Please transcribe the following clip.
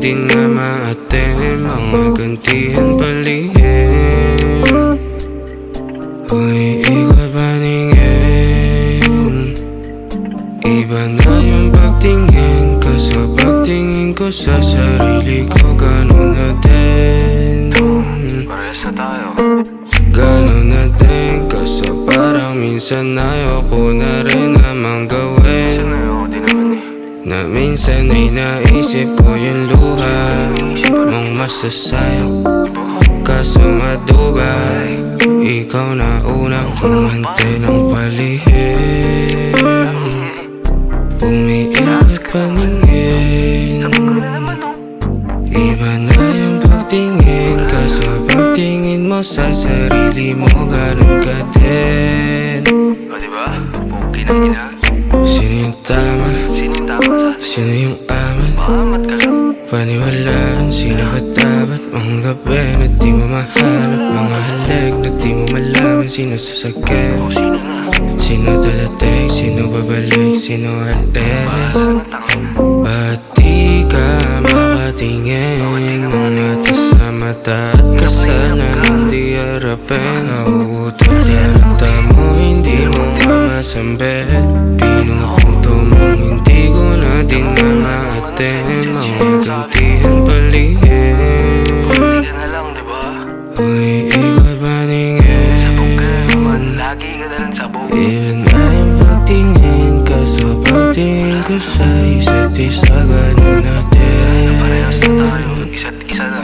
di nga maatim, mga gantihan palihim. Uy, ikot paningin, iba na yung pagtingin, kaso pagtingin ko sa sarili ko, ganun na din. Parehas na tayo. Ganun na din, kaso parang minsan ayoko na rin namang gawin. Na minsan ay naisip ko yung luha mong masasayang, kaso madugay, ikaw na unang humante ng palihim. Umiikot paningin, iba na yung pagtingin, kaso pagtingin mo sa sarili mo, ganun ka din. O diba? Pugi na ina. Sino yung tama? Sino yung tama sa? Sino yung amat? Maamat ka lang. Paniwalaan, sino ba dapat? Mga gabi na di mo mahanap, mga halig na di mo malaman, sino sasakit? O sino na? Sino dadating? Sino babalik? Sino alis? Ba't di ka makatingin ng mata sa mata at kasana hindi harapin? Nauutot yan at mo, hindi mo mamasambit. Pinupunto mong hindi ko na din na maatin, mga gantihan palihim. Pugi ka na lang, diba? Uy, ikot paningin, Sabog ka na naman. Lagi ka na lang sabog. iba na yung pagtingin, kaso pagtingin ko sa isa't isa, ganun na din. Parehas na tayo. Isa't isa na.